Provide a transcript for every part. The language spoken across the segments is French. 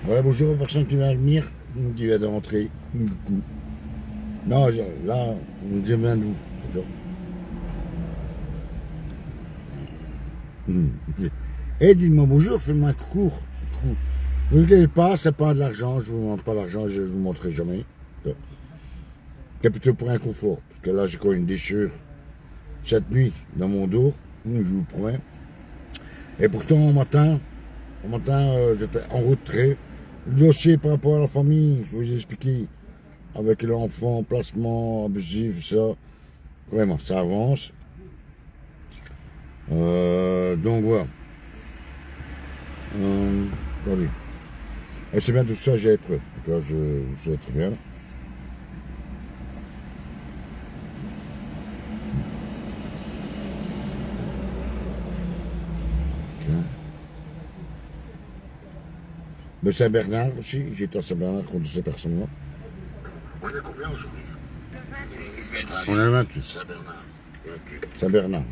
Voilà, bonjour aux personnes qui vient venir, qui vient de rentrer. Coucou. Non, là, je viens de vous. D'accord. Et dites-moi bonjour, faites-moi un coucou. Ne vous inquiétez pas, c'est pas de l'argent, je vous demande pas l'argent, je ne vous montrerai jamais. C'est plutôt pour un confort, parce que là j'ai quand même une déchirure cette nuit dans mon dos, je vous promets. Et pourtant au matin j'étais en retrait. Le dossier par rapport à la famille, je vous ai expliqué, avec l'enfant, placement abusif, ça, vraiment, ça avance. Donc voilà. Attendez. Et c'est bien tout ça, j'ai prêt. D'accord, je sais très bien. Okay. Mais Saint-Bernard aussi, j'étais à Saint-Bernard contre ces personnes-là. On est combien aujourd'hui? On est le 28. Saint-Bernard. Saint-Bernard,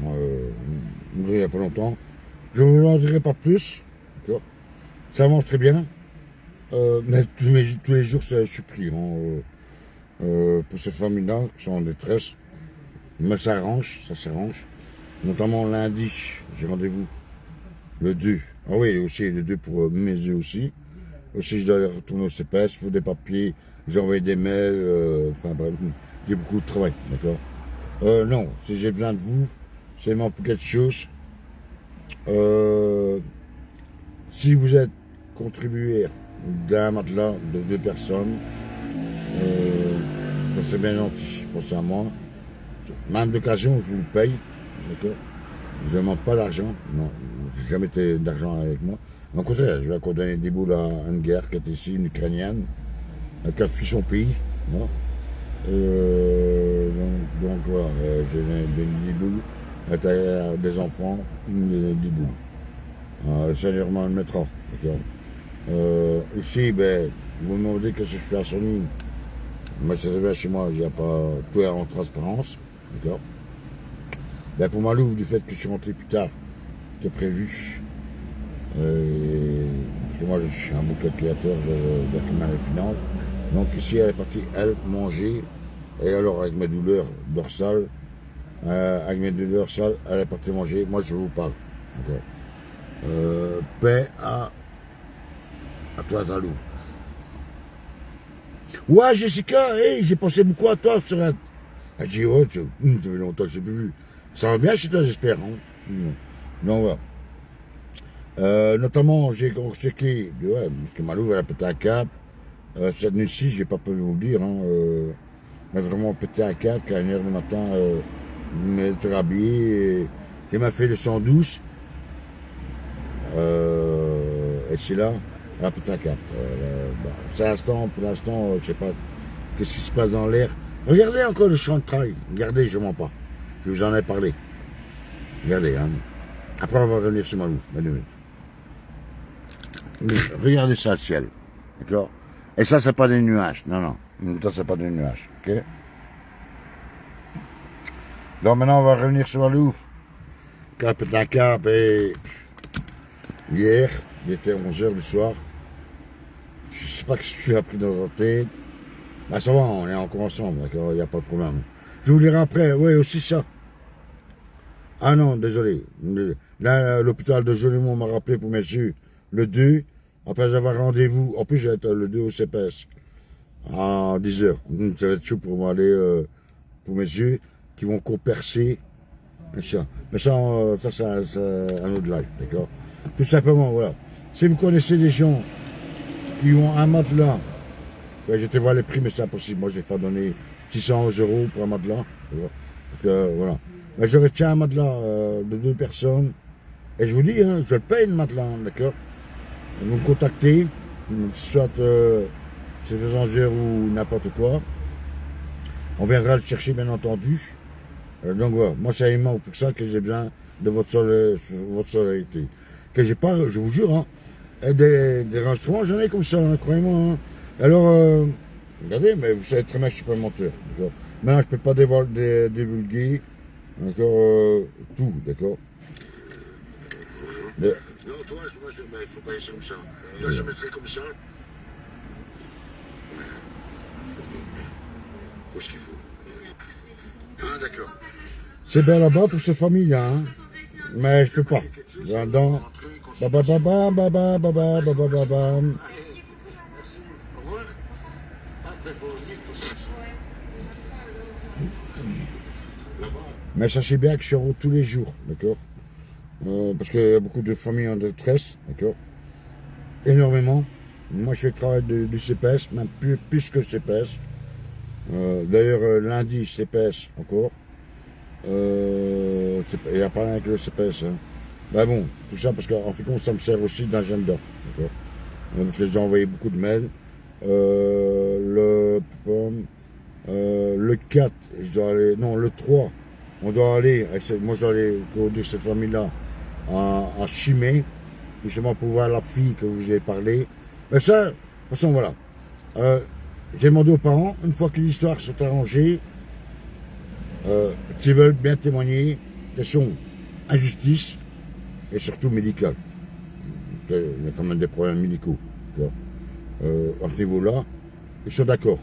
il n'y a pas longtemps. Je ne vous en dirai pas plus. D'accord. Ça avance très bien. Mais tous les jours, je suis pris. Pour ces familles-là qui sont en détresse. Mais ça arrange, ça s'arrange. Notamment lundi, j'ai rendez-vous le 2. Ah oui, aussi le 2 pour mes yeux aussi. Aussi, je dois aller retourner au CPS, il faut des papiers, j'ai envoyé des mails, enfin bref, j'ai beaucoup de travail, d'accord. Non, si j'ai besoin de vous, c'est vraiment pour quelque chose. Si vous êtes contribuaire d'un matelas de 2 personnes, ça c'est bien gentil, pensez à moi. Même d'occasion, je vous le paye, d'accord. Je ne demande pas d'argent, non, j'ai jamais été d'argent avec moi. Au contraire, je vais condamner des boules à une guerre qui est ici, une Ukrainienne, qui a fui son pays. Voilà. Donc voilà, j'ai des boules, des enfants, des boules. Le Seigneur m'en mettra, d'accord. Ici, ben, vous me demandez que je fais à Sony. Mais c'est bien chez moi, il n'y a pas tout est en transparence, d'accord. Ben, pour Malouf, du fait que je suis rentré plus tard que prévu, parce que moi je suis un bon calculateur, je documente les finances. Donc ici elle est partie, elle, manger, et alors avec mes douleurs dorsales, elle est partie manger, moi je vous parle. Paix à toi, Talou. Ouais, Jessica, hey, j'ai pensé beaucoup à toi sur la. Elle dit, ouais, ça fait longtemps que je l'ai plus vu. Ça va bien chez toi, j'espère. Hein. Donc voilà. Notamment, j'ai checké, ouais, parce que Malou, elle a pété un câble. Cette nuit-ci, j'ai pas pu vous le dire, hein, mais vraiment pété un câble, qu'à 1h du matin, m'être habillé, et j'ai m'a fait le 112, et c'est là, elle a pété un câble. C'est l'instant, pour l'instant, je sais pas qu'est-ce qui se passe dans l'air. Regardez encore le champ de travail, regardez, je mens pas, je vous en ai parlé. Regardez, hein. Après, on va revenir sur Malou, 2 minutes. Mais regardez ça, le ciel. D'accord. Et ça, c'est pas des nuages. Non, non. Ça, c'est pas des nuages. Ok. Donc maintenant, on va revenir sur Malouf. Cap est un cap et hier, il était 11h du soir. Je sais pas que je suis appris dans la tête. Bah ça va, on est encore ensemble, d'accord, il n'y a pas de problème. Je vous dirai après, oui, aussi ça. Ah non, désolé. Là, l'hôpital de Jolimont m'a rappelé pour mes yeux le 2. Après avoir rendez-vous, en plus j'ai été le 2 au CPS à 10h. Ça va être chaud pour moi aller pour mes yeux qui vont percer. Mais ça c'est un autre live, d'accord. Tout simplement, voilà. Si vous connaissez des gens qui ont un matelas, ben, je te vois les prix, mais c'est impossible. Moi, je n'ai pas donné 600 € pour un matelas. Parce que, voilà. Mais je retiens un matelas de 2 personnes. Et je vous dis, hein, je le paye le matelas, d'accord. Vous me contactez, soit c'est des engères ou n'importe quoi. On viendra le chercher, bien entendu. Donc voilà, moi c'est uniquement pour ça que j'ai besoin de votre solidarité. Que j'ai pas, je vous jure, hein, et des renseignements, j'en ai comme ça, hein, croyez-moi. Hein. Alors, regardez, mais vous savez très bien que je suis pas menteur. Maintenant, je peux pas divulguer tout, d'accord. Non, toi, il faut pas laisser comme ça. Là, je mettrai comme ça. Faut ce qu'il faut. Ah, d'accord. C'est bien là-bas pour cette famille-là, hein. Mais je peux pas. Dans... Ba ba ba ba ba ba ba ba ba ba ba ba. Mais sachez bien que je suis en route tous les jours, d'accord, parce qu'il y a beaucoup de familles en détresse, d'accord, énormément. Moi, je fais le travail du CPS, même plus que le CPS. D'ailleurs, lundi, CPS encore. Il n'y a pas rien que le CPS. Hein. Ben bon, tout ça parce qu'en fait, ça me sert aussi d'agenda, d'accord. Parce que j'ai envoyé beaucoup de mails. Le 4, je dois aller, non, le 3, on doit aller, moi je dois aller de cette famille-là à Chimay, justement pour voir la fille que vous avez parlé. Mais ça, de toute façon, voilà. J'ai demandé aux parents, une fois que l'histoire s'est arrangée, qu'ils veulent bien témoigner, question injustice et surtout médicale. Il y a quand même des problèmes médicaux. À ce niveau-là, ils sont d'accord.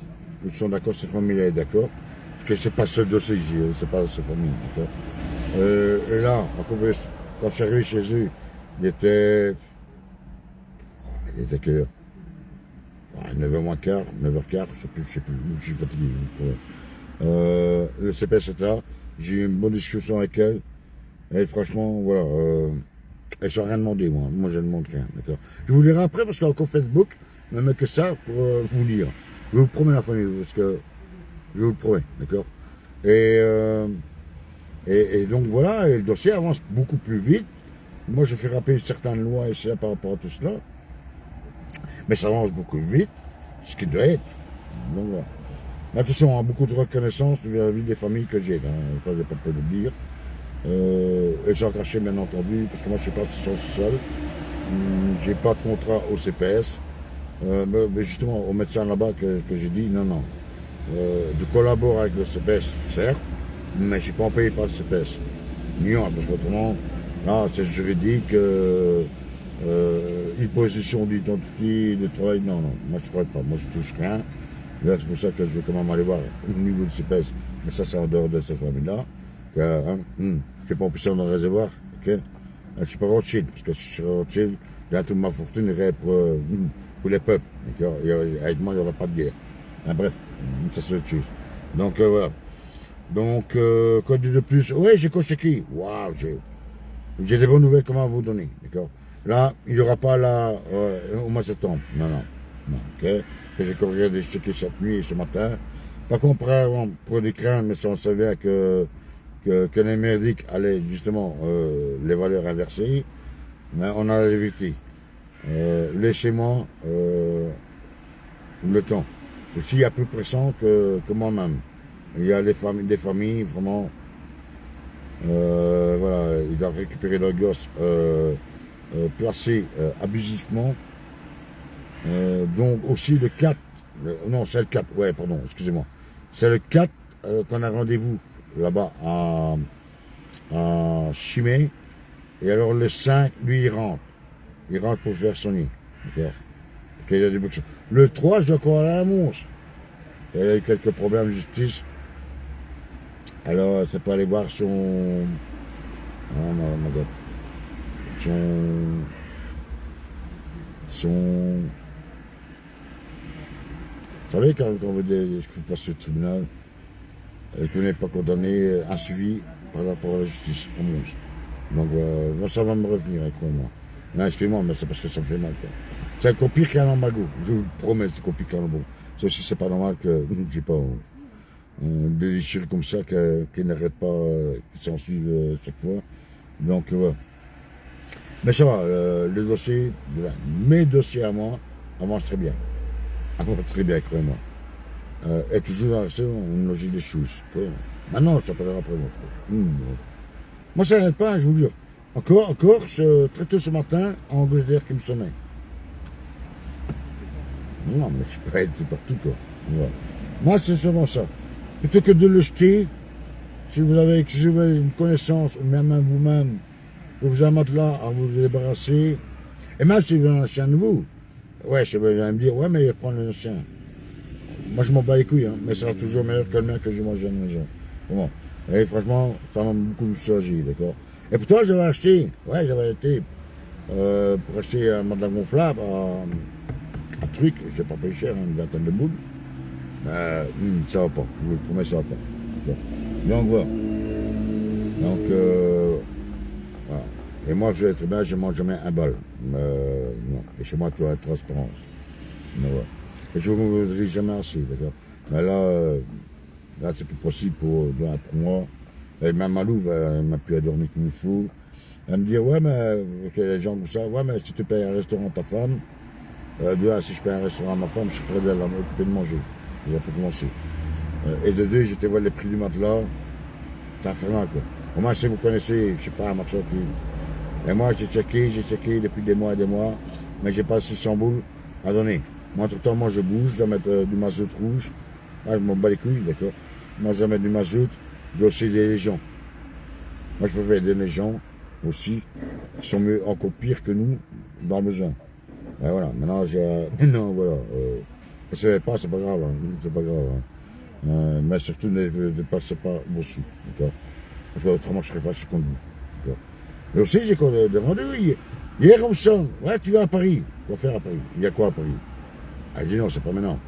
Ils sont d'accord, cette famille est d'accord. Parce que c'est pas ce dossier ici, c'est pas cette famille. Et là, quand je suis arrivé chez eux, il était quelle heure? 9h moins quart, 9h15, je sais plus, je suis fatigué. Le CPS était là, j'ai eu une bonne discussion avec elle. Et franchement, voilà, elles n'ont rien demandé, moi je ne demande rien, d'accord. Je vous lirai après parce qu'encore Facebook, même que ça, pour vous lire. Je vous promets la famille, parce que je vous le promets, d'accord. Et donc voilà, et le dossier avance beaucoup plus vite. Moi, je fais rappeler certaines lois et ça par rapport à tout cela. Mais ça avance beaucoup vite, ce qui doit être. Donc voilà. Mais attention, beaucoup de reconnaissance vis-à-vis des familles que j'ai, quand j'ai pas peur de le dire. Et j'ai caché, bien entendu, parce que moi, je suis pas seul. J'ai pas de contrat au CPS. Mais justement, au médecin là-bas que j'ai dit, non. Je collabore avec le CPS, certes, mais je ne suis pas payé par le CPS. Non, parce qu'autrement, là, c'est juridique, imposition d'identité, de travail, non, moi je ne travaille pas, moi je touche rien. Là, c'est pour ça que je vais quand même aller voir au niveau du CPS, mais ça c'est en dehors de cette famille-là. Je ne fais pas en plus dans le réservoir, ok? Je ne suis pas Rothschild, parce que si je suis Rothschild, là, toute ma fortune irait pour les peuples. Avec moi, il n'y aura pas de guerre. Bref, ça c'est autre chose. Donc voilà. Donc, quoi de plus? Oui, j'ai coché qui? Waouh, j'ai des bonnes nouvelles comment vous donner. D'accord? Là, il n'y aura pas là au mois de septembre. Non, ok? Que j'ai corrigé des checker cette nuit et ce matin. Par contre, pour des craintes, mais ça on savait que les médics allaient justement les valeurs inversées. Mais on a l'évité. Laissez-moi le temps. Aussi, il y a plus pressant que moi-même. Il y a des familles vraiment, voilà, ils doivent récupérer leurs gosses placés abusivement. Donc aussi le 4, non c'est le 4, ouais pardon, excusez-moi. C'est le 4 qu'on a rendez-vous là-bas à Chimay. Et alors le 5, lui il rentre. Il rentre pour faire son nid. D'accord. Il y a des bouchons. Le 3, je dois encore aller à la Mons. Il y a eu quelques problèmes de justice. Alors, ça peut aller voir son... Oh my God. Son... Vous savez, quand vous passez au tribunal, et que vous n'êtes pas condamné, un suivi par rapport à la justice, en Mons. Donc, ça va me revenir, croyez-moi. Non, excusez-moi, mais c'est parce que ça me fait mal, quoi. C'est encore pire qu'un embargo. Je vous le promets, c'est encore pire qu'un embargo. Ça aussi, c'est pas normal que, je sais pas, des déchirures comme ça qui n'arrêtent pas, qui s'en suivent chaque fois. Donc, voilà. Mais ça va, le dossier, mes dossiers à moi, avancent très bien. Avancent très bien, croyez-moi. Et toujours dans une logique des choses. Maintenant, je t'appellerai après, mon frère. Moi, ça n'arrête pas, je vous jure. Encore, très tôt ce matin, en Angleterre qui me sonnait. Non, mais je peux pas être partout, quoi. Voilà. Moi, c'est seulement ça. Plutôt que de le jeter, si vous avez une connaissance, ou même vous-même, que vous avez un matelas à vous débarrasser, et même si vous avez un chien de vous, ouais, je vais me dire, ouais, mais il va prendre le chien. moi je m'en bats les couilles, hein, mais ça sera toujours meilleur que le mien que je mange à la maison. Comment? Et franchement, ça m'a beaucoup me soulager, d'accord? Et pourtant, j'avais acheté, ouais, j'avais été pour acheter un matelas gonflable, un truc, je pas payé cher, hein, une vingtaine de boules. Ça va pas, je vous le promets, ça va pas. D'accord. Donc voilà. Donc, voilà. Et moi, je vais très bien, je mange jamais un bal. Non. Et chez moi, tu as la transparence. Mais voilà. Et je ne vous voudrais jamais assez, d'accord? Mais là c'est plus possible pour moi. Et même Malou, elle m'a pu dormir comme il faut. Elle me dit, ouais, mais, que les gens comme ça, ouais, mais si tu payes un restaurant à ta femme, si je paye un restaurant à ma femme, je suis prêt à m'occuper de manger. J'ai pas commencé. Et de deux, j'étais voir les prix du matelas. C'est infernal, quoi. Au moins, si vous connaissez, je sais pas, un marchand qui. Et moi, j'ai checké depuis des mois et des mois, mais j'ai pas 600 boules à donner. Moi, entre-temps, moi, je bouge, je dois mettre du mazout rouge. Ah, je m'en bats les couilles, d'accord. Moi, je dois mettre du mazout, je dois aussi aider les gens. Moi, je peux aider les gens aussi, qui sont mieux, encore pires que nous, dans le besoin. Et voilà, maintenant, non, voilà. C'est pas grave, hein, c'est pas grave. Hein. Mais surtout, ne passez pas vos sous, d'accord. Parce que autrement, je serais fâché contre vous, d'accord. Mais aussi, j'ai des rendez-vous hier, comme ça. Ouais, tu vas à Paris. Quoi faire à Paris? Il y a quoi à Paris? Ah, il dit non, c'est pas maintenant.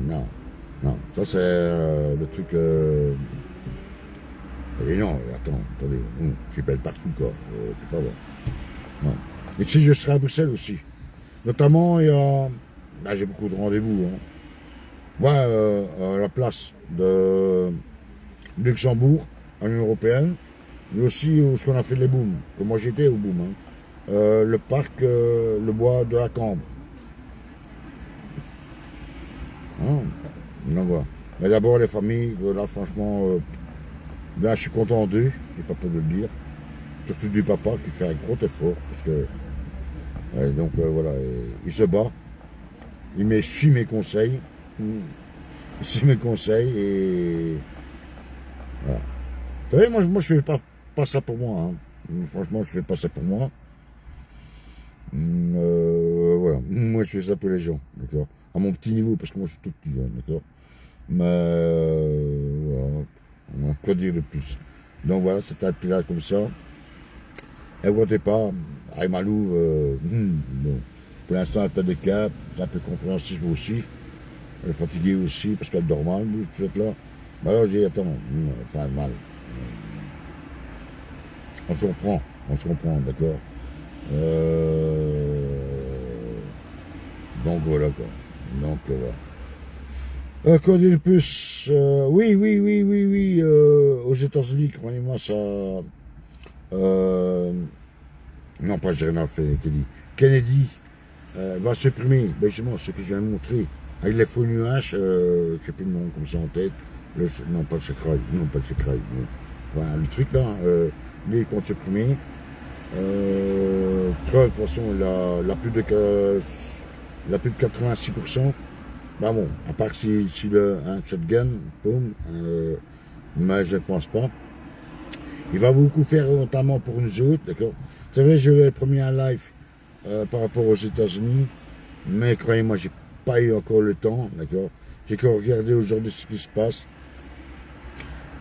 Non, non. Ça, c'est le truc. Il dit non, attends, attendez. J'y pèle partout, quoi. C'est pas vrai. Non. Et si je serai à Bruxelles aussi. Notamment, il y a. Là, j'ai beaucoup de rendez-vous. Hein. Moi, à la place de Luxembourg, en Union Européenne, mais aussi où ce qu'on a fait les booms. Que moi, j'étais au boom. Hein. Le parc, le bois de la Cambre. Hein, donc voilà. Mais d'abord les familles, là franchement, là je suis content d'eux, j'ai pas peur de le dire. Surtout du papa qui fait un gros effort, parce que donc voilà, il se bat, suit mes conseils, il suit mes conseils et voilà. Vous savez, moi je fais pas ça pour moi, hein. Franchement je fais pas ça pour moi. Voilà, moi je fais ça pour les gens, d'accord. À mon petit niveau, parce que moi je suis tout petit, hein, d'accord. Mais voilà, quoi dire de plus. Donc voilà, c'est un pilote comme ça. Et votez pas, avec Malou, bon. Pour l'instant elle perd de cap, c'est un peu compréhensif aussi. Elle est fatiguée aussi, parce qu'elle dort mal, tout là. Mais alors j'ai dit, attends, enfin mal. On se reprend, d'accord. Donc voilà quoi. Donc voilà. Quoi dire de plus? Oui, aux États-Unis, croyez-moi, ça. Non, pas Gérald Kennedy. Kennedy va supprimer, ben justement, ce que je viens de montrer, avec les faux nuages, je ne sais plus le nom comme ça en tête. Non, pas le Chekrail, non, pas le Chekrail. Voilà, le truc là, lui, il compte supprimer. Trump, de toute façon, il a plus de 86%. Bah bon, à part si le shotgun, boum, mais je ne pense pas. Il va beaucoup faire, notamment pour nous autres, d'accord. Vous savez, je vais premier un live par rapport aux États-Unis, mais croyez-moi, j'ai pas eu encore le temps, d'accord. J'ai qu'à regarder aujourd'hui ce qui se passe.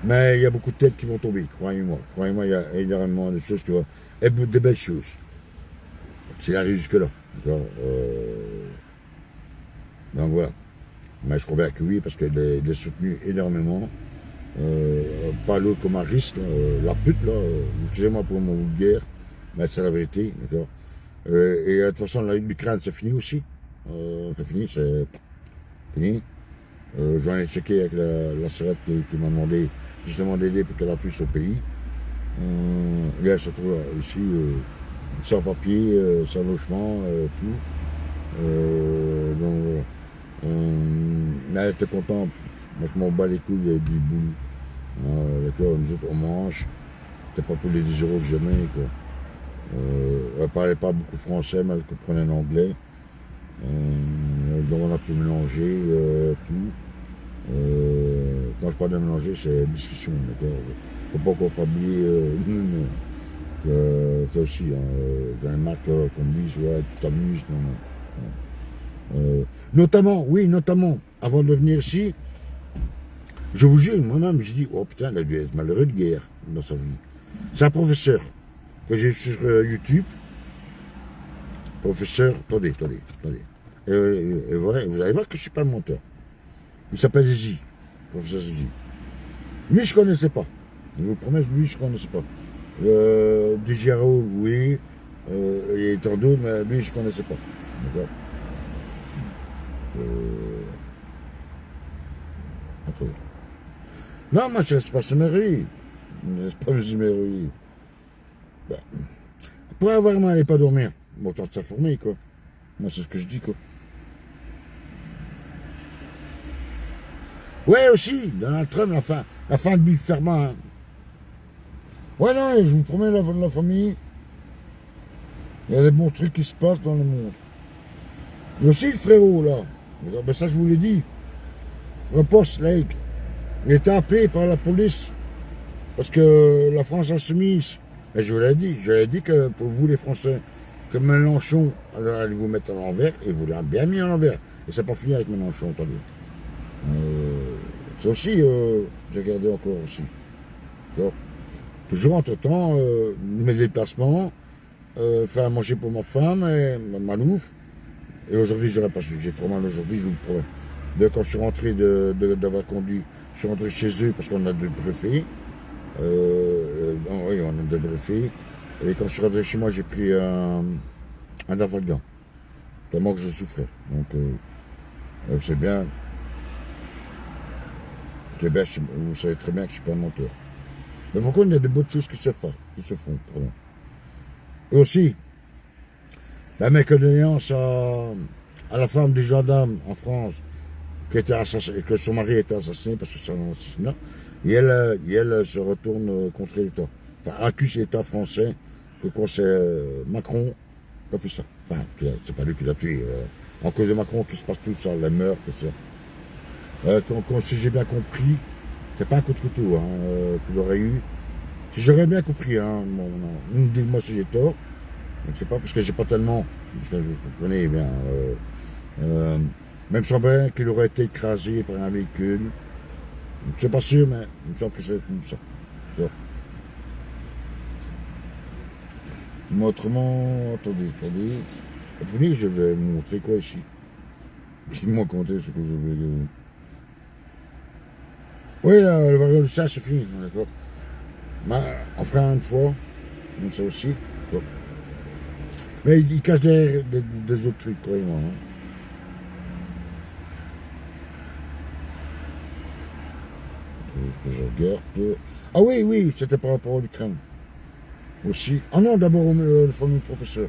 Mais il y a beaucoup de têtes qui vont tomber, croyez-moi. Croyez-moi, il y a énormément de choses qui vont. Et de belles choses. C'est arrivé jusque-là, d'accord. Donc voilà. Mais je crois bien que oui, parce qu'elle est soutenue énormément. Pas l'autre comme un risque, la pute, là, excusez-moi pour mon vulgaire, mais c'est la vérité, d'accord. Et de toute façon, l'Ukraine, c'est fini aussi. C'est fini, c'est fini. J'en ai checké avec la sœur qui m'a demandé justement d'aider pour qu'elle affiche au pays. Et elle se trouve ici, sans papier, sans logement, tout. Donc voilà. Elle était contente. Moi je m'en bats les couilles du bout. D'accord, nous autres on mange. C'est pas pour les 10 euros que je mets, quoi. Elle parlait pas beaucoup français, mais elle comprenait l'anglais. Donc on a pu mélanger tout. Quand je parle de mélanger, c'est discussion, d'accord. Faut pas qu'on fabrique ça aussi, hein. J'en ai marre qu'on me dise, ouais, tu t'amuses, non. Notamment, oui, notamment, avant de venir ici, je vous jure, moi-même, je dis, oh putain, il a dû être malheureux de guerre dans sa vie. C'est un professeur que j'ai sur YouTube. Professeur, attendez. Et voilà, vous allez voir que je ne suis pas le menteur. Il s'appelle Zizi, professeur Zizi. Lui, je ne connaissais pas. Je vous promets, lui, je ne connaissais pas. Digero, oui. Et tant d'autres, mais lui, je ne connaissais pas. D'accord. Attendez. Non, moi, je ne reste pas sur mes rues. Je ne reste pas sur mes rues. Ben, pour avoir mal et pas dormir, autant de s'informer, quoi. Moi, c'est ce que je dis, quoi. Ouais, aussi, Donald Trump, la fin de Big Pharma. Hein. Ouais, non, je vous promets, la famille, il y a des bons trucs qui se passent dans le monde. Il y a aussi le frérot, là. Ben, ça, je vous l'ai dit. Repost Lake. Il était appelé par la police parce que la France insoumise. Et je vous l'ai dit que pour vous, les Français, que Mélenchon allait vous mettre à l'envers, et vous l'avez bien mis à l'envers. Et c'est pas fini avec Mélenchon, attendez. Ça aussi, j'ai regardé encore aussi. Toujours entre-temps, mes déplacements, faire à manger pour ma femme, et ma nouffe. Et aujourd'hui, je n'aurais pas su. J'ai trop mal aujourd'hui, je vous le promets. Quand je suis rentré d'avoir conduit, je suis rentré chez eux parce qu'on a débriefé. Oui, on a débriefé. Et quand je suis rentré chez moi, j'ai pris un Avalgan. Tellement que je souffrais. Donc, c'est bien. C'est bien, vous savez très bien que je ne suis pas un menteur. Mais par contre, il y a de bonnes choses qui se font. Pardon. Et aussi, mes condoléances à la femme du gendarme en France que son mari était assassiné parce que c'est un assassinat. Et elle se retourne contre l'État. Enfin, accuse l'État français que quand c'est Macron qui a fait ça. Enfin, c'est pas lui qui l'a tué. En cause de Macron, qui se passe tout ça, les meurtres, tout ça. Si j'ai bien compris, c'est pas un coup de couteau qu'il aurait eu. Si j'aurais bien compris, dites-moi si j'ai tort. Je sais pas, parce que j'ai pas tellement. Parce que vous comprenez bien. Même semble qu'il aurait été écrasé par un véhicule. Je suis pas sûr, mais il me semble que c'est comme ça. Mais autrement, attendez. Vous venez, je vais vous montrer quoi ici. Dis-moi compter ce que je vais. Oui, là, le variant du singe, c'est fini, d'accord. On fera une fois, comme ça aussi. Quoi. Mais il cache des autres trucs, croyez-moi. Que je regarde. Ah oui, c'était par rapport à l'Ukraine. Aussi. Ah non, d'abord le fameux professeur.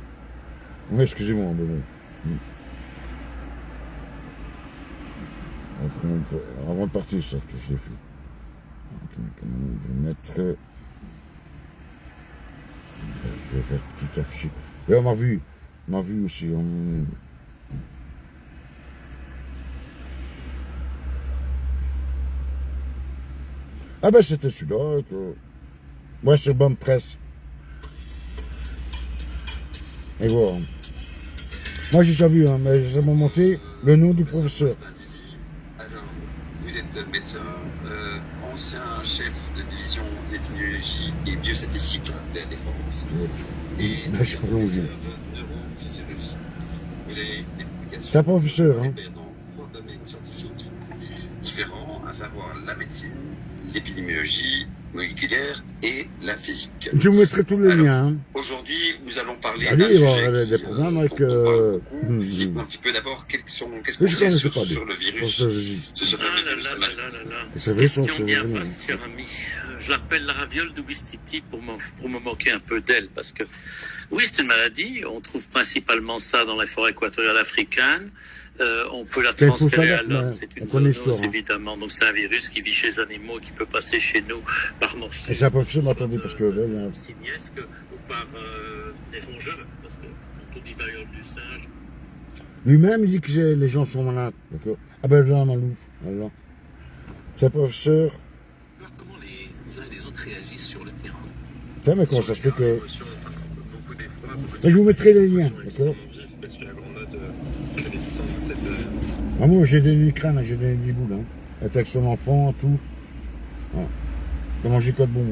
Oui, excusez-moi, mais bon. Avant de partir, ça, que je l'ai fait. Je vais mettre. Je vais faire tout afficher. Et on m'a vu aussi. Ah ben c'était celui-là. Ouais, c'est bonne presse. Et voilà. Moi j'ai déjà vu, mais j'ai monté le nom du professeur. Alors, vous êtes médecin, ancien chef de division d'épidémiologie et biostatistique de la Défense. Et professeur de neurophysiologie. Vous avez des publications. C'est un professeur, dans 3 domaines scientifiques différents, à savoir la médecine, l'épidémiologie moléculaire et la physique. Je vous mettrai tous les liens. Aujourd'hui, nous allons parler d'un sujet des problèmes avec. Dites-moi un petit peu d'abord qu'est-ce qu'on sait sur le virus. Ce Question bien vaste, cher ami. Je l'appelle la raviole d'Oubistiti pour me moquer un peu d'elle, parce que oui, c'est une maladie. On trouve principalement ça dans les forêts équatoriales africaines. On peut la transférer à l'homme. C'est une zoonose, évidemment. Donc c'est un virus qui vit chez les animaux et qui peut passer chez nous par morceaux. Et c'est un professeur, attendez, parce que là, il y a simiesque ou par des rongeurs, parce que quand on dit variole du singe. Lui-même, il dit que les gens sont malades. D'accord. Ah ben là, Malouf. Voilà. C'est un professeur. Alors, comment les uns et les autres réagissent sur le terrain? Putain, mais comment ça se fait que. Mais je vous mettrai les liens, d'accord. Parce que la grande note, c'est Ah, moi, j'ai donné crâne, j'ai donné des boules. Hein. Elle était avec son enfant, tout. Ouais. T'as mangé quoi de bon?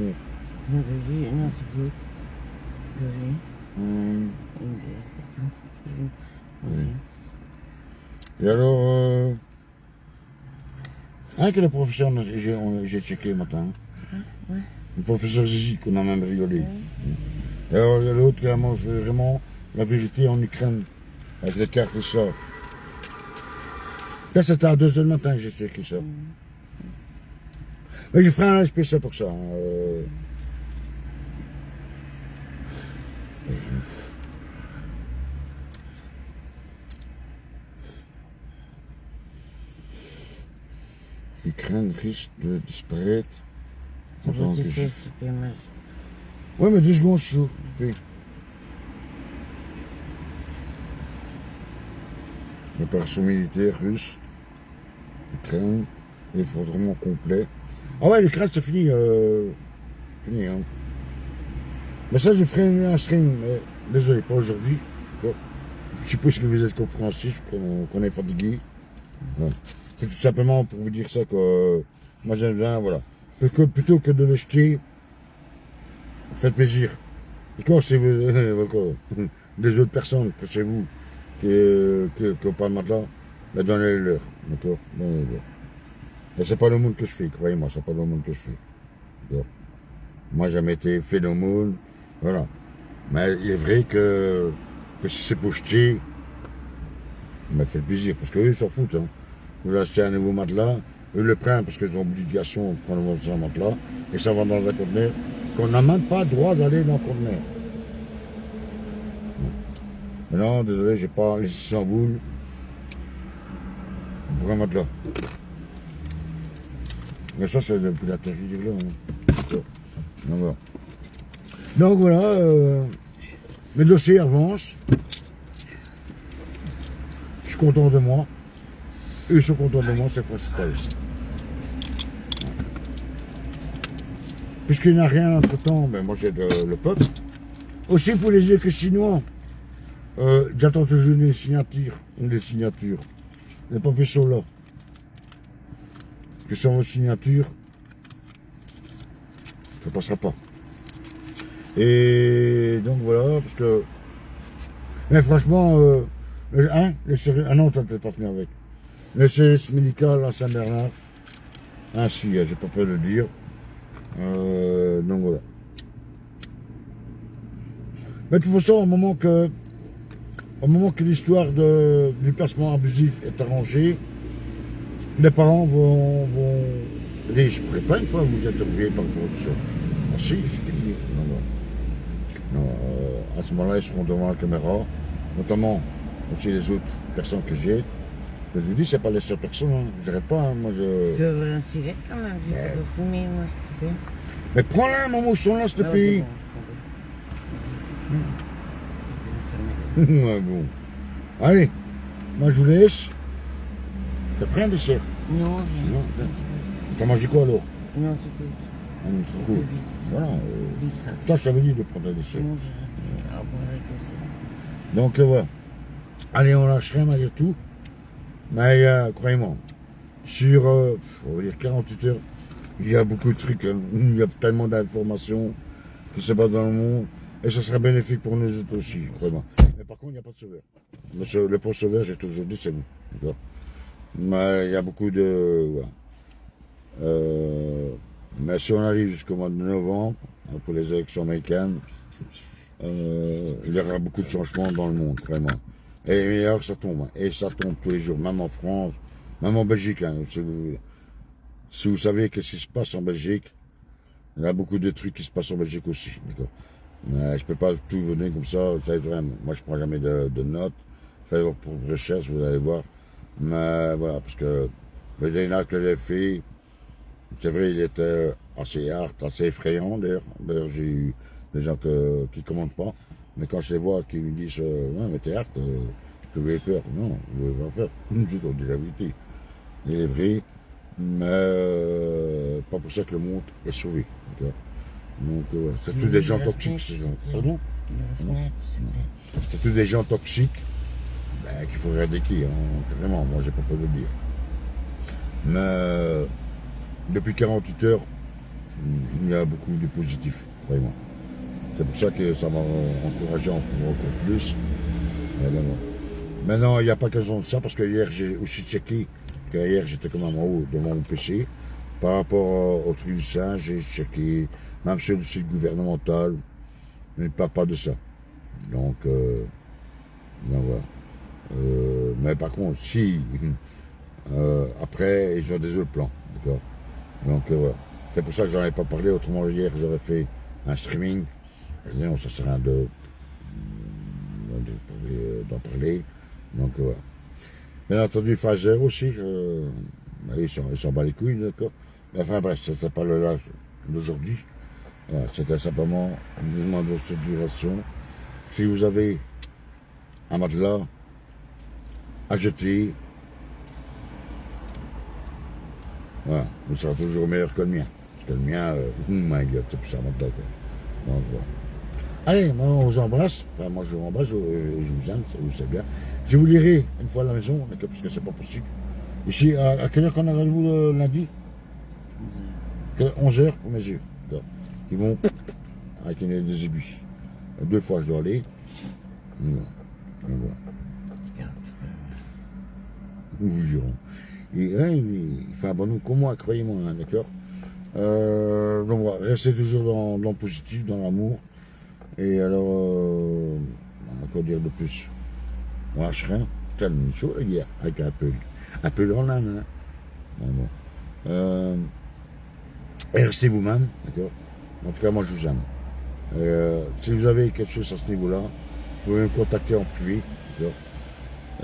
Non, c'est good. Et alors, que le professeur, j'ai checké le matin. Ouais. Le professeur Zizi, qu'on a même rigolé. Ouais. Et alors, l'autre qui a mangé vraiment la vérité en Ukraine, avec les cartes et ça. Ça, c'était à 2h du matin que j'ai checké ça. Mais j'ai fait un spécial pour ça. L'Ukraine risque de disparaître. En tant que chef. Ouais, mais 2 secondes, je suis chaud. L'opération militaire russe, Ukraine, effondrement complet. Ah ouais, l'Ukraine, c'est fini. Fini, hein. Mais ça, je ferai un stream, mais désolé, pas aujourd'hui. Je suppose que vous êtes compréhensif, qu'on est fatigué. Ouais. C'est tout simplement pour vous dire ça que moi j'aime bien, voilà. Plutôt que de le jeter, faites plaisir. Et quand c'est des autres personnes que chez vous qui n'ont pas le matelas, ben donnez-le-leur. D'accord? Donnez-le-leur. Et c'est pas le monde que je fais, croyez-moi, c'est pas le monde que je fais. D'accord? Moi j'ai jamais été fait d'aumône, voilà. Mais il est vrai que si c'est pour jeter, ben faites plaisir, parce qu'eux ils s'en foutent. Hein. Vous achetez un nouveau matelas, eux le prennent parce qu'ils ont obligation de prendre un matelas, et ça va dans un conteneur, qu'on n'a même pas le droit d'aller dans le conteneur. Mais non, désolé, j'ai pas les 600 boules pour un matelas. Mais ça, c'est depuis la terre là. Hein. Donc voilà, mes dossiers avancent. Je suis content de moi. Eux sont contents de moi, c'est principal. Puisqu'il n'y a rien entre temps, ben moi j'ai le peuple. Aussi pour les écrits chinois, j'attends toujours des signatures. Les papiers sont là. Que sans vos signatures, ça ne passera pas. Et donc voilà, parce que. Mais franchement, ah non, t'as peut-être pas fini avec. Le service médical à Saint-Bernard. Ah si, j'ai pas peur de le dire. Donc voilà. Mais de toute façon, au moment que l'histoire du placement abusif est arrangée, les parents vont dire, je ne pourrais pas une fois vous interviewer par rapport à ça. Ah si, c'est ce qu'ils disent. À ce moment-là, ils seront devant la caméra, notamment aussi les autres personnes que j'ai. Je vous dis, c'est pas les seules personnes, hein. J'arrête pas, hein. Moi je. Je veux un cigarette quand même, je peux fumer, moi, s'il te plaît. Mais prends-la, maman, où sont là, s'il te plaît. Ouais, bon. Allez, moi je vous laisse. T'as pris un dessert? Non, rien. Non, t'as mangé quoi alors? Non, c'est tout. C'est cool. Voilà. Toi, je t'avais dit de prendre un dessert. Non, j'ai que ça. Donc voilà. Allez, on lâche rien malgré tout. Mais croyez-moi, sur on va dire 48 heures, il y a beaucoup de trucs, hein. Il y a tellement d'informations qui se passent dans le monde, et ça sera bénéfique pour nous autres aussi, croyez-moi. Mais par contre, il n'y a pas de sauveur. Le pot sauveur, j'ai toujours dit, c'est bon. D'accord. Mais il y a beaucoup de. Voilà. Mais si on arrive jusqu'au mois de novembre, pour les élections américaines, il y aura beaucoup de changements dans le monde, vraiment. Et alors ça tombe, et ça tombe tous les jours, même en France, même en Belgique. Hein, si vous savez ce qui se passe en Belgique, il y a beaucoup de trucs qui se passent en Belgique aussi. Mais je ne peux pas tout vous donner comme ça. Moi, je prends jamais de notes. Faites vos propres recherches, vous allez voir. Mais voilà, parce que le DNA que j'ai fait, c'est vrai, il était assez hard, assez effrayant d'ailleurs. D'ailleurs, j'ai eu des gens qui ne commandent pas. Mais quand je les vois qui me disent ouais, mais t'es hard, tu veux peur. Non, je ne vais pas faire. Je vous dis la vérité. Il est vrai, mais pas pour ça que le monde est sauvé. Donc, c'est tous des gens toxiques, ces gens. Pardon? C'est tous des gens toxiques. Ben, qu'il faut regarder qui, hein, carrément, moi j'ai pas peur de le dire. Mais depuis 48 heures, il y a beaucoup de positifs, vraiment. C'est pour ça que ça m'a encouragé à en prendre encore plus. Maintenant, il n'y a pas qu'un de ça, parce que hier j'ai aussi checké, que hier j'étais quand même en haut devant mon PC. Par rapport au truc du singe, j'ai checké, même sur le site gouvernemental, mais pas de ça. Donc voilà. Mais par contre, si après, ils ont des autres plans, d'accord. Donc voilà. C'est pour ça que j'en ai pas parlé. Autrement, hier, j'aurais fait un streaming. Et non, ça sert à rien d'en parler. Donc voilà. Bien entendu, Pfizer aussi. Ils s'en bat les couilles, d'accord. Enfin bref, c'était pas le lâche d'aujourd'hui. Voilà, c'était simplement une demande de structuration. Si vous avez un matelas à jeter, voilà, vous serez toujours meilleur que le mien. Parce que le mien, my God, c'est plus un matelas, quoi. Donc voilà. Allez, moi on vous embrasse. Enfin, moi je vous embrasse, je vous aime, ça vous savez bien. Je vous lirai une fois à la maison, d'accord, parce que c'est pas possible. Ici, à quelle heure qu'on a rendez-vous le lundi? 11h pour mes yeux. Ils vont avec des aiguilles. 2 fois je dois aller. Nous vous jurons. Il fait un bon nom comme moi, croyez-moi, hein, d'accord. Donc voilà, restez toujours dans le positif, dans l'amour. Et alors, quoi dire de plus? On lâche rien. Tellement chaud hier avec Apple en Inde. Hein. Bon. Et restez vous-même, d'accord. En tout cas, moi je vous aime. Si vous avez quelque chose à ce niveau-là, vous pouvez me contacter en privé, d'accord.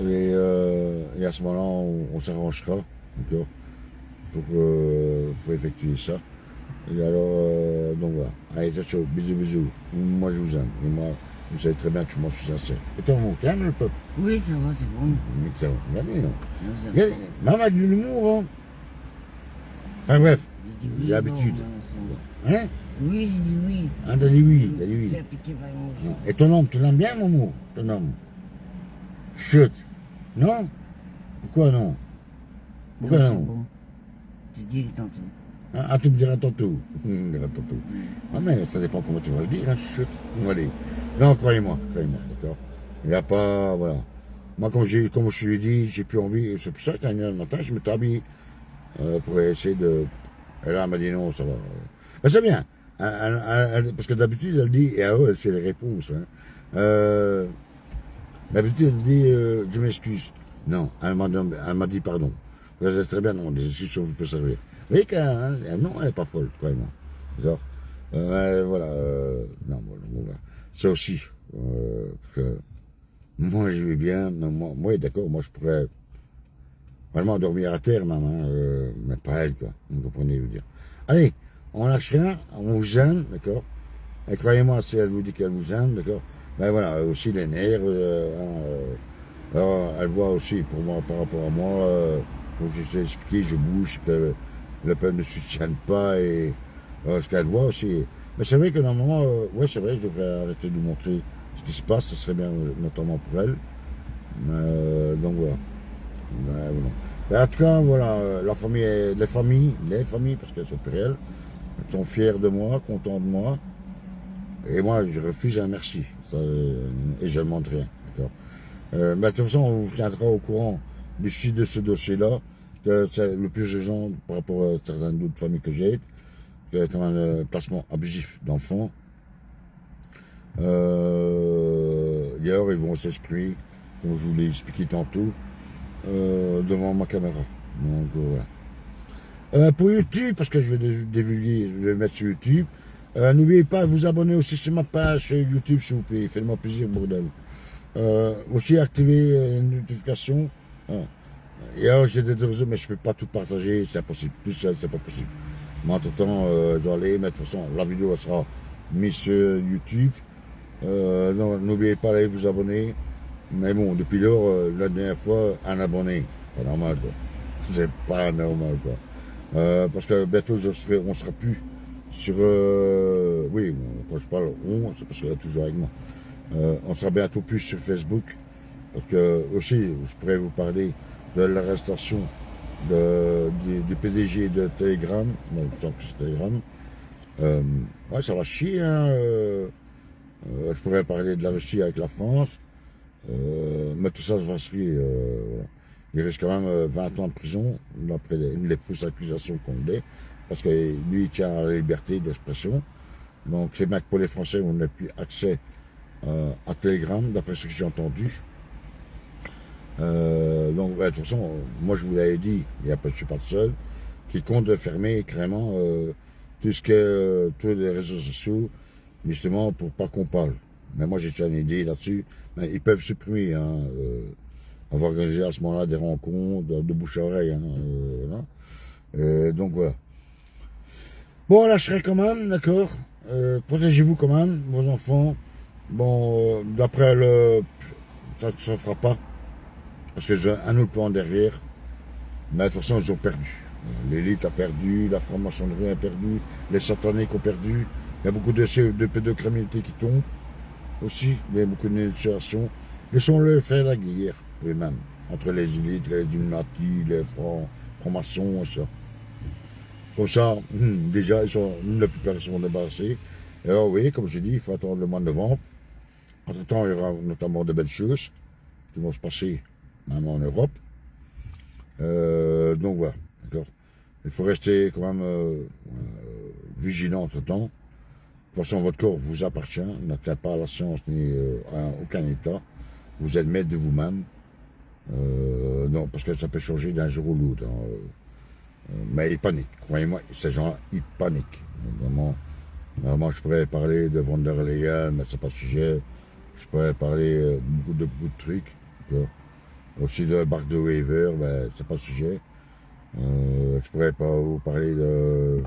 Et à ce moment-là, on s'arrangera, d'accord, pour effectuer ça. Et alors, donc voilà. Allez, c'est chaud. Bisous, bisous. Moi, je vous aime. Et moi, vous savez très bien que moi, je suis sincère. Et toi, mon calme, le peuple? Oui, ça va, c'est bon. Mais ça va. Regardez, non? Regardez, même avec de l'humour, hein. Enfin, bref. J'ai l'habitude. Hein? Oui, je dis oui. Ah, t'as dit oui, t'as dit oui. Faire piquer par une mouche. Et ton homme, tu l'aimes bien, mon amour? Ton homme? Chut. Non? Pourquoi non? Pourquoi non? Bon. Tu dis tantôt. Ah, tu me diras tantôt. Ah, mais ça dépend comment tu vas le dire, hein, chut. Allez. Non, croyez-moi, d'accord. Il n'y a pas, voilà. Moi, comme je lui ai dit, j'ai plus envie. C'est pour ça qu'à 1h du matin, je m'étais habillé pour essayer de. Et là, elle m'a dit non, ça va. Mais c'est bien. Parce que d'habitude, elle dit, et à eux, c'est les réponses. Hein. D'habitude, elle dit, je m'excuse. Non, elle m'a dit pardon. C'est très bien, non, des excuses, ça vous peut servir. Vous voyez qu'elle, non, elle n'est pas folle, croyez-moi. D'accord. Voilà. Non, voilà. Ça aussi. Que moi, je vais bien. Moi, d'accord, moi, je pourrais vraiment dormir à terre, même. Hein, mais pas elle, quoi. Vous comprenez, je veux dire. Allez, on lâche rien, on vous aime, d'accord. Et croyez-moi, si elle vous dit qu'elle vous aime, d'accord. Ben voilà, aussi les nerfs. Alors, elle voit aussi, pour moi, par rapport à moi, comme je t'ai expliqué, je bouge, que le peuple ne soutienne pas, et ce qu'elle voit aussi. Mais c'est vrai que normalement, ouais, c'est vrai, je devrais arrêter de lui montrer ce qui se passe, ce serait bien, notamment pour elle. Donc voilà. Ben, voilà. Ben, en tout cas, voilà, les familles, parce qu'elles sont plurielles, elles sont fières de moi, contentes de moi. Et moi, je refuse un merci. Ça, et je ne demande rien. D'accord. De toute façon, on vous tiendra au courant du suite de ce dossier-là, que c'est le plus de gens par rapport à certaines autres familles que j'ai, que quand même le placement abusif d'enfants. Hier, ils vont s'exprimer, comme je vous l'ai expliqué tantôt, devant ma caméra. Donc voilà. Pour YouTube, parce que je vais divulguer, je vais mettre sur YouTube. N'oubliez pas de vous abonner aussi sur ma page YouTube, s'il vous plaît. Faites-moi plaisir, bordel. Aussi activer les notifications. Et alors j'ai des réseaux, mais je ne peux pas tout partager, c'est impossible. Tout seul, c'est pas possible. Mais entre-temps, je dois aller, mais de toute façon, la vidéo elle sera mise sur YouTube. N'oubliez pas d'aller vous abonner. Mais bon, depuis lors, la dernière fois, un abonné. Pas normal, quoi. C'est pas normal, quoi. Parce que bientôt, on sera plus sur... quand je parle on, c'est parce qu'elle est toujours avec moi. On sera bientôt plus sur Facebook. Parce que, aussi, je pourrais vous parler de l'arrestation du PDG de Telegram. Bon, je sens que c'est Telegram. Ouais, ça va chier, hein. Je pourrais parler de la Russie avec la France. Mais tout ça va se faire. Voilà. Il risque quand même 20 ans de prison, d'après les fausses accusations qu'on a. Parce que lui, il tient à la liberté d'expression. Donc, c'est bien que pour les Français, on n'a plus accès à Telegram, d'après ce que j'ai entendu. Donc, ouais, de toute façon, moi, je vous l'avais dit, je ne suis pas le seul, qui compte de fermer carrément tout ce que tous les réseaux sociaux, justement, pour pas qu'on parle. Mais moi, j'ai déjà une idée là-dessus. Mais ils peuvent supprimer, hein, on va organiser à ce moment-là des rencontres de bouche à oreille. Hein, voilà. Donc, voilà. Bon, là, je serai quand même, d'accord. Protégez-vous quand même, vos enfants. Bon, d'après ça ne se fera pas. Parce qu'ils ont un autre plan derrière. Mais de toute façon, ils ont perdu. L'élite a perdu, la franc-maçonnerie a perdu, les sataniques ont perdu. Il y a beaucoup de pédocriminalité qui tombent aussi. Il y a beaucoup de négociations. Laissons-le faire la guerre, eux-mêmes. Entre les élites, les Illuminati, les francs-maçons, et ça. Comme ça, déjà, la plupart ils sont débarrassés. Et alors, oui, comme je dis, il faut attendre le mois de novembre. Entre-temps, il y aura notamment de belles choses qui vont se passer, même en Europe. Donc voilà, d'accord. Il faut rester quand même vigilant entre-temps. De toute façon, votre corps vous appartient, n'atteint pas à la science ni à aucun état. Vous êtes maître de vous-même. Non, parce que ça peut changer d'un jour au l'autre. Hein. Mais ils paniquent, croyez-moi, ces gens-là, ils paniquent. Vraiment, je pourrais parler de von der Leyen, mais c'est pas le sujet. Je pourrais parler beaucoup de trucs. Aussi de Bart de Wever, mais c'est pas le sujet. Je pourrais pas vous parler de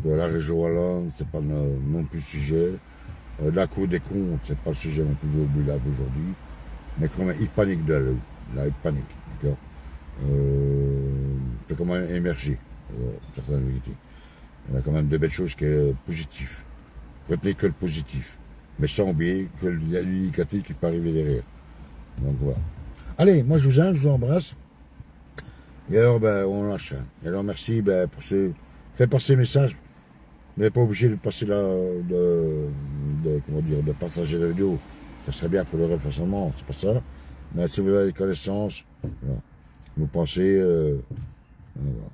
la région Hollande, c'est pas non plus le sujet. La Cour des comptes, c'est pas le sujet non plus de là aujourd'hui. Mais quand même, ils paniquent de là, ils paniquent, d'accord. C'est quand même émergé, certaines vérités. Il y a quand même de belles choses qui sont positives. Retenez que le positif. Mais sans oublier qu'il y a l'unicatif qui peut arriver derrière. Donc voilà. Allez, moi je vous aime, je vous embrasse. Et alors, ben, on lâche. Et alors, merci pour ce. Faites passer le message. Vous n'êtes pas obligé de passer là, comment dire, de partager la vidéo. Ça serait bien pour le référencement, c'est pas ça. Mais si vous avez des connaissances, voilà, vous pensez. Voilà.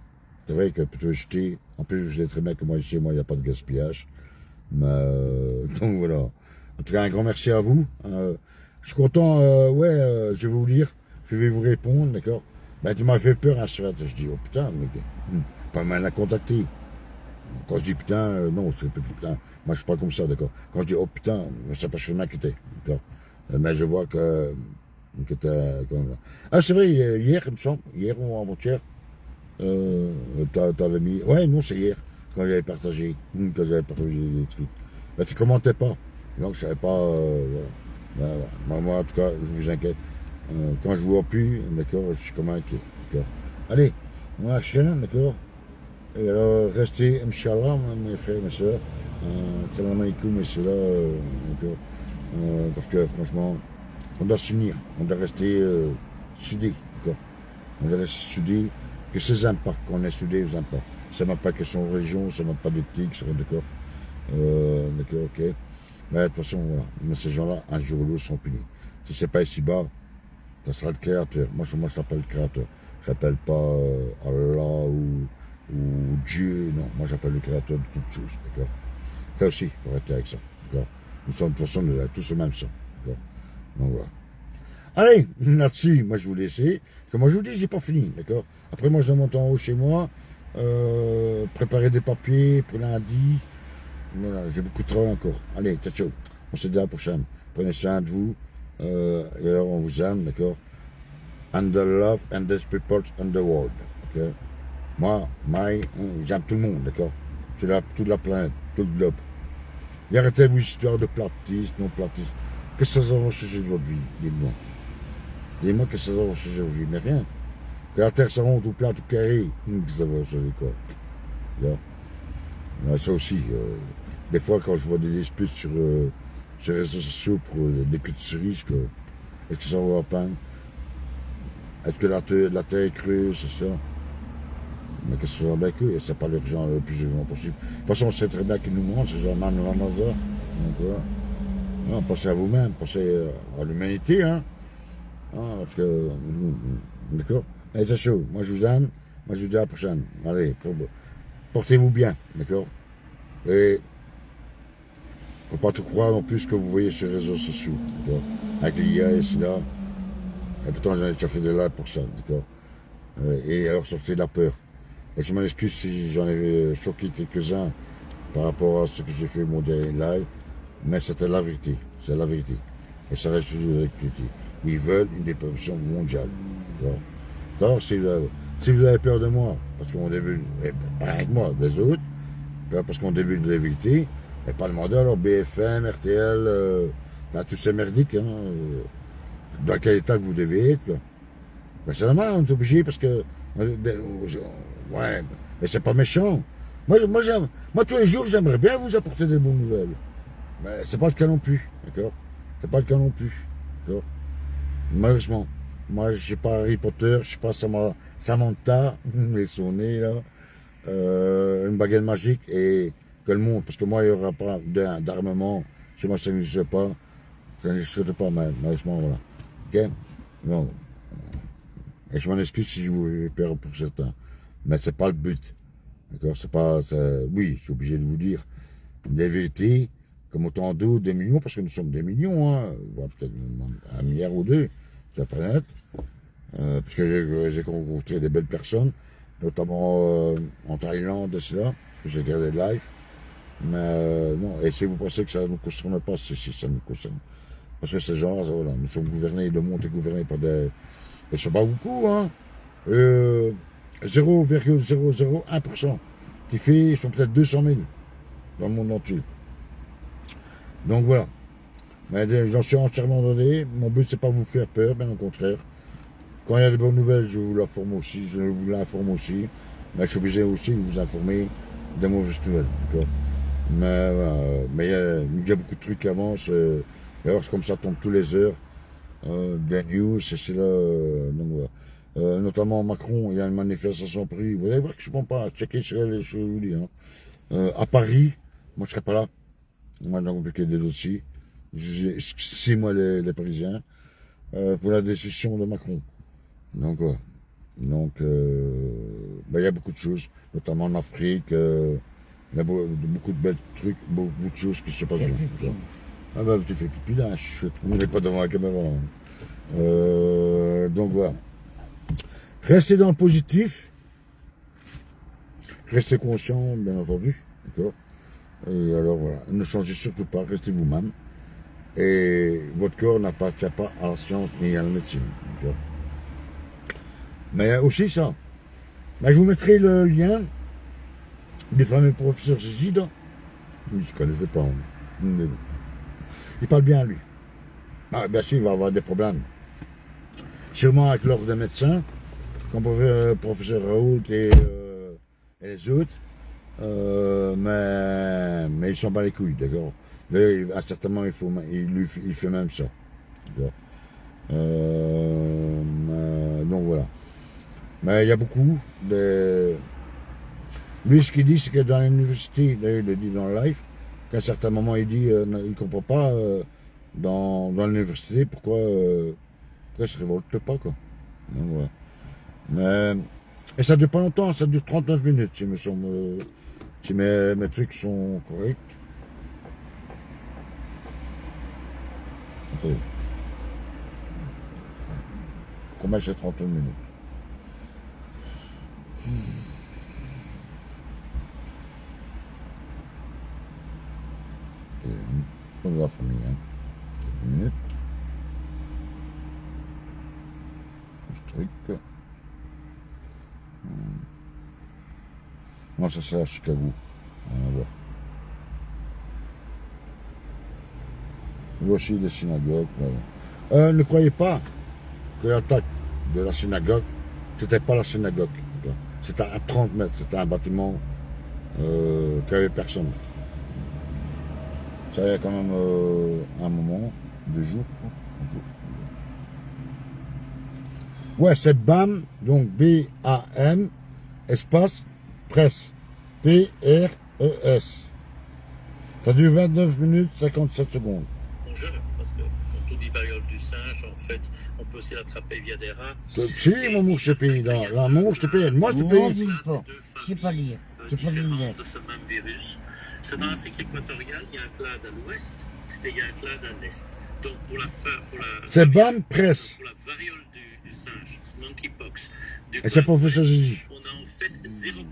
C'est vrai que plutôt jeter. En plus, vous savez très bien que moi, chez moi, il n'y a pas de gaspillage. Mais, donc voilà. En tout cas, un grand merci à vous. Je suis content, je vais vous lire, je vais vous répondre, d'accord. Ben, tu m'as fait peur, hein, je dis, oh putain, mais pas mal à contacter. Quand je dis putain, non, c'est pas putain. Moi, je suis pas comme ça, d'accord. Quand je dis oh putain, c'est parce que je m'inquiétais, d'accord. Mais je vois que t'as comme ça. Ah, c'est vrai, hier, il me semble, hier ou avant-hier, t'avais mis. Ouais, non, c'est hier, quand j'avais partagé, quand j'avais partagé des trucs. Ben, tu commentais pas, donc je savais pas. Voilà. Moi, en tout cas, je vous inquiète. Quand je vous vois plus, d'accord, je suis comme inquiet, d'accord. Allez, moi, je suis là, d'accord. Et alors, restez, Inch'Allah, mes frères, mes soeurs. Salam alaikum, et c'est là, parce que franchement, on doit s'unir, on doit rester soudés, d'accord. On doit rester soudés, que ces impacts, qu'on est soudés aux impacts. Ça n'a pas que son religion, ça n'a pas d'éthique, d'accord. D'accord, ok. Mais de toute façon, voilà. Mais ces gens-là, un jour ou l'autre, sont punis. Si c'est pas ici-bas, ça sera le créateur. Moi, je l'appelle le créateur. Je l'appelle pas Allah ou Dieu. Non, moi, j'appelle le créateur de toutes choses. D'accord. Ça aussi, il faut arrêter avec ça. D'accord. Nous sommes, de toute façon, nous avons tous le même sang. D'accord. Donc voilà. Allez, là-dessus, moi, je vous laisse. Comme moi, je vous dis, j'ai pas fini. D'accord. Après, moi, je dois monter en haut chez moi, préparer des papiers pour lundi. Voilà, j'ai beaucoup de travail encore. Allez, ciao, ciao. On se dit à la prochaine. Prenez soin de vous. Et alors, on vous aime, d'accord? And the love and the people and the world. Ok? Moi, j'aime tout le monde, d'accord? Toute la planète, tout le globe. Et arrêtez vos histoires de platistes, non platistes. Qu'est-ce que ça va changer de votre vie? Dites-moi. Dites-moi que ça va changer de votre vie. Mais rien. Que la terre s'arronde tout plat, tout carré. Que ça va changer quoi? Là, ça aussi. Des fois, quand je vois des disputes sur les réseaux sociaux pour des petites cerises, Est-ce que ça vaut la peine? Est-ce que la terre est creuse, c'est ça? Mais qu'est-ce que ça va avec eux? C'est pas l'urgent le plus urgent possible. De toute façon, on sait très bien qu'ils nous mentent, c'est jamais la NASA. Donc voilà. Non, pensez à vous-même, pensez à l'humanité, hein. Parce que. D'accord? Allez, c'est chaud. Moi, je vous aime. Moi, je vous dis à la prochaine. Allez, portez-vous bien, d'accord? Et. Faut pas tout croire non plus ce que vous voyez sur les réseaux sociaux, d'accord? Avec l'IA et cela. Et pourtant, j'en ai déjà fait des lives pour ça, d'accord? Et alors, sortez de la peur. Et je m'en excuse si j'en ai choqué quelques-uns par rapport à ce que j'ai fait mon dernier live, mais c'était la vérité, c'est la vérité. Et ça reste toujours l'actualité. Ils veulent une dépression mondiale. Alors, si vous avez peur de moi, parce qu'on dévule, pas avec moi, des autres, parce qu'on dévule de la vérité, et pas demander alors BFM, RTL, là, tous ces merdiques, hein, dans quel état que vous devez être, quoi. Ben, c'est normal, on est obligé parce que. Ouais, mais c'est pas méchant. Moi, tous les jours, j'aimerais bien vous apporter des bonnes nouvelles. Mais c'est pas le cas non plus, d'accord? C'est pas le cas non plus, d'accord? Malheureusement, moi, je suis pas Harry Potter, je suis pas Samantha, et son nez, là, une baguette magique, et que le monde, parce que moi, il n'y aura pas d'armement, chez moi, ça n'existe pas, malheureusement, voilà. Ok? Non. Et je m'en excuse si je vous fais peur pour certains. Mais c'est pas le but. D'accord? C'est pas. Oui, je suis obligé de vous dire des vérités, comme autant d'autres, des millions, parce que nous sommes des millions, hein, voire peut-être 1 milliard ou 2 sur la planète. Parce que j'ai rencontré des belles personnes, notamment en Thaïlande et cela, que j'ai regardé live. Mais non, et si vous pensez que ça ne nous concerne pas, si ça nous concerne. Parce que ces gens-là, voilà, nous sommes gouvernés, le monde est gouverné par des. Et c'est pas beaucoup, hein. 0,001%. Qui fait, ils sont peut-être 200 000 dans le monde entier. Donc voilà. Mais j'en suis entièrement donné. Mon but, c'est pas vous faire peur, bien au contraire. Quand il y a des bonnes nouvelles, je vous l'informe aussi. Je vous l'informe aussi. Mais je suis obligé aussi de vous informer des mauvaises nouvelles. Mais il y a beaucoup de trucs qui avancent. D'ailleurs, c'est comme ça tombe tous les heures. Des news, c'est là. Donc voilà. Notamment Macron, il y a une manifestation prise. Vous allez voir que je ne comprends pas. Checker sur les choses, je vous dis. Hein. À Paris, moi je ne serai pas là. Moi, j'ai compliqué des dossiers. Excusez-moi les Parisiens. Pour la décision de Macron. Donc voilà. Donc, il y a beaucoup de choses, notamment en Afrique. Il y a beaucoup de belles trucs, beaucoup de choses qui se passent bien. Ah bah tu fais pipi là, on n'est pas devant la caméra. Hein. Donc voilà. Restez dans le positif. Restez conscient, bien entendu. D'accord. Et alors voilà. Ne changez surtout pas, restez vous-même. Et votre corps n'appartient pas à la science ni à la médecine. D'accord. Mais aussi ça. Ben, je vous mettrai le lien du fameux professeur Zizid. Je ne connaissais pas. Hein. Il parle bien, lui. Ah, bien sûr, il va avoir des problèmes. Sûrement avec l'ordre des médecins, comme le professeur Raoult et les autres. Mais ils s'en bat les couilles, d'accord. À certains moments, il fait même ça. Donc voilà. Mais il y a beaucoup de. Lui, ce qu'il dit, c'est que dans l'université, il le dit dans le live, qu'à un certain moment, il dit il ne comprend pas dans l'université pourquoi il ne se révolte pas, quoi. Donc, voilà. Mais, et ça dure pas longtemps, ça dure 39 minutes, si mes trucs sont corrects. Attendez. Combien c'est 39 minutes? On va faire hein. 7 minutes. Ce truc. Non, ça c'est à Chicago. On va voir. Voici les synagogues. Voilà. Ne croyez pas que l'attaque de la synagogue, c'était pas la synagogue. C'était à 30 mètres. C'était un bâtiment qui n'avait personne. Ça y a quand même un moment, 2 jours. Ouais, c'est BAM, donc B-A-M, espace, presse. P-R-E-S. Ça dure 29 minutes 57 secondes. Rongeur, parce que quand on dit variole du singe, en fait, on peut aussi l'attraper via des rats. Si, mon mouche te paye, là. La mouche te paye. Moi, je te Non, paye. je ne sais pas. Je sais pas lire. Je sais pas lire. Différentes de ce même virus. C'est dans l'Afrique équatoriale, il y a un clade à l'ouest et il y a un clade à l'est. Donc pour la C'est BAM presse. pour la variole du singe, monkeypox, du Et c'est professeur Gigi. on a en fait 0% de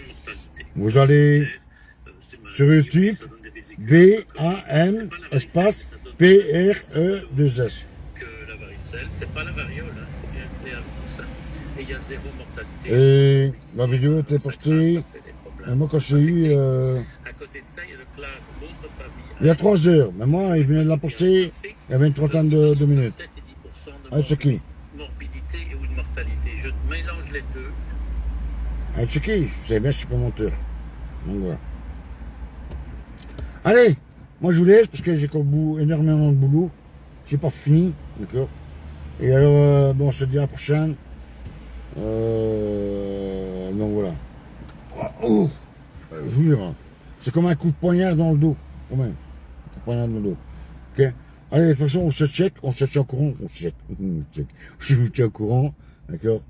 mortalité. Vous allez sur YouTube, Ça donne des vésicules B-A-M, C'est pas la espace, varicelle, ça donne P-R-E-2-S. que la varicelle, c'est pas la variole, hein, faut bien être clair pour ça. Et il y a 0 mortalité. Et la vidéo était postée. Ça fait des problèmes. Et moi, quand j'ai eu, À côté de ça, il y a le clade d'autres familles. il y a 3 heures, mais moi, il venait de la poster, il y avait une trentaine de minutes. 7 et 10% de Ah, c'est qui? morbidité et ou de mortalité. Je mélange les deux. Ah, c'est qui? C'est bien supplémentaire. Donc voilà. Allez, moi je vous laisse parce que j'ai encore énormément de boulot. J'ai pas fini, d'accord? Et alors, bon, on se dit à la prochaine. Donc voilà. Oh, je vous jure, hein, c'est comme un coup de poignard dans le dos, quand même. Un coup de poignard dans le dos. Ok? Allez, de toute façon, on se tient au courant, je vous tiens au courant, d'accord?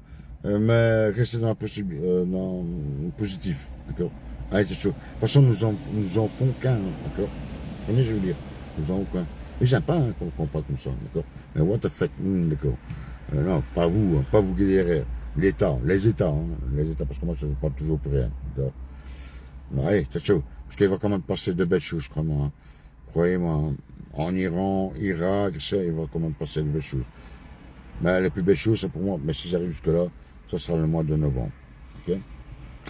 Mais restez dans le positif, d'accord? Allez, c'est chaud. De toute façon, nous en font qu'un, d'accord? Vous comprenez, je veux dire? Nous en font qu'un. C'est sympa, hein, qu'on parle comme ça, d'accord? Mais what the fuck, d'accord? Non, pas vous, hein, pas vous galérez. L'État, les États, parce que moi, je ne parle toujours plus rien, d'accord? Mais allez, c'est chaud. Parce qu'il va quand même passer de belles choses, je crois, moi. Hein. Croyez-moi, hein. En Iran, Irak, ça, il va quand même passer de belles choses. Mais les plus belles choses, c'est pour moi. Mais si j'arrive jusque-là, ça sera le mois de novembre. Ok?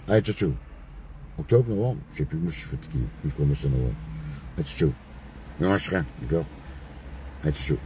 Allez, ciao, ciao. Octobre, novembre? Je sais plus, moi je suis fatigué. Je commence à novembre. Allez, ciao. Mais moi je serai, d'accord? Allez, ciao.